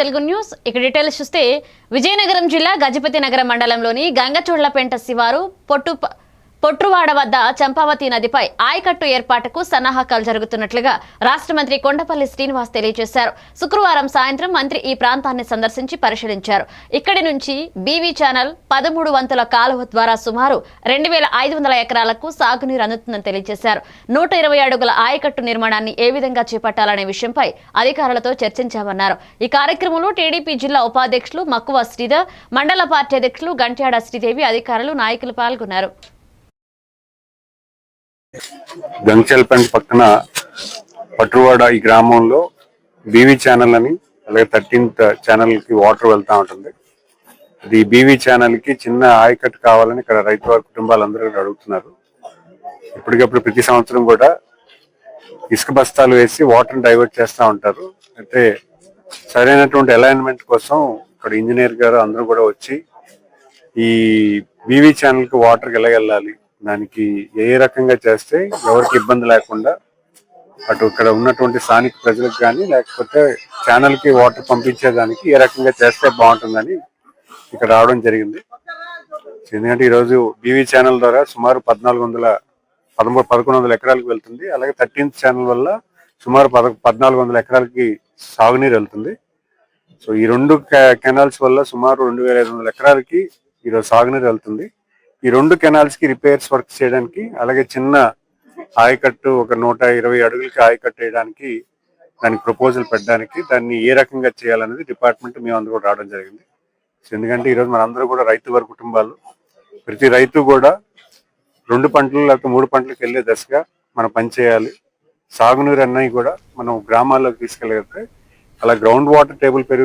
Telugu news ఇక details చూస్తే విజయనగరం జిల్లా గజపతి నగర మండలంలోని గంగచోళ్లపేంట శివారు పొట్రువాడ వద్ద చంపావతి నదిపై ఆయకట్టు ఏర్పాటుకు సన్నాహకాలు జరుగుతున్నట్లుగా రాష్ట్ర మంత్రి కొండపల్లి శ్రీనివాస్ తెలియజేశారు. శుక్రవారం సాయంత్రం మంత్రి ఈ ప్రాంతాన్ని సందర్శించి పరిశీలించారు. ఇక్కడి నుంచి బీవీ ఛానల్ 13 వంతుల కాలువ ద్వారా సుమారు 2500 ఎకరాలకు సాగునీరు అందుతుందని తెలియజేశారు. 120 అడుగుల ఆయకట్టు నిర్మాణాన్ని ఏ విధంగా చేపట్టాలనే విషయంపై అధికారులతో చర్చించామన్నారు. ఈ కార్యక్రమంలో టీడీపీ జిల్లా ఉపాధ్యక్షులు మక్కువ శ్రీధర్, మండల పార్టీ అధ్యక్షులు గంట్యాడ శ్రీదేవి, అధికారులు, నాయకులు పాల్గొన్నారు. గంగచోళ్లపేంట పక్కన పట్రువాడ ఈ గ్రామంలో బీవీ ఛానల్ అని అలాగే 13th ఛానల్ కి వాటర్ వెళ్తా ఉంటుంది. అది బీవీ ఛానల్ కి చిన్న ఆయకట్టు కావాలని ఇక్కడ రైతు వారి కుటుంబాలందరూ అడుగుతున్నారు. ఇప్పటికప్పుడు ప్రతి సంవత్సరం కూడా ఇసుక బస్తాలు వేసి వాటర్ డైవర్ట్ చేస్తూ ఉంటారు. అయితే సరైనటువంటి అలైన్మెంట్ కోసం ఇక్కడ ఇంజనీర్ గారు అందరూ కూడా వచ్చి ఈ బీవీ ఛానల్ కి వాటర్ వెళ్ళాలి, దానికి ఏ రకంగా చేస్తే ఎవరికి ఇబ్బంది లేకుండా అటు ఇక్కడ ఉన్నటువంటి స్థానిక ప్రజలకు కానీ లేకపోతే ఛానల్ కి వాటర్ పంపించేదానికి ఏ రకంగా చేస్తే బాగుంటుందని ఇక్కడ రావడం జరిగింది. ఎందుకంటే ఈరోజు బీవీ ఛానల్ ద్వారా సుమారు 1100 ఎకరాలకు వెళ్తుంది. అలాగే 13th ఛానల్ వల్ల సుమారు 1400 ఎకరాలకి సాగునీరు వెళ్తుంది. సో ఈ 2 కెనాల్స్ వల్ల సుమారు 2500 ఎకరాలకి ఈరోజు సాగునీరు వెళ్తుంది. ఈ 2 కెనాల్స్ కి రిపేర్స్ వర్క్ చేయడానికి అలాగే చిన్న ఆయకట్టు ఒక 120 అడుగులకి ఆయకట్టు వేయడానికి దానికి ప్రపోజల్ పెట్టడానికి దాన్ని ఏ రకంగా చేయాలనేది డిపార్ట్మెంట్ మేము అందరూ కూడా రావడం జరిగింది. ఎందుకంటే ఈరోజు మనందరూ కూడా రైతు వారి కుటుంబాలు, ప్రతి రైతు కూడా 2 పంటలు లేకపోతే 3 పంటలకు వెళ్లే దశగా మనం పనిచేయాలి. సాగునీరు అన్నవి కూడా మనం గ్రామాల్లోకి తీసుకెళ్ళగలిగితే అలా గ్రౌండ్ వాటర్ టేబుల్ పెరుగు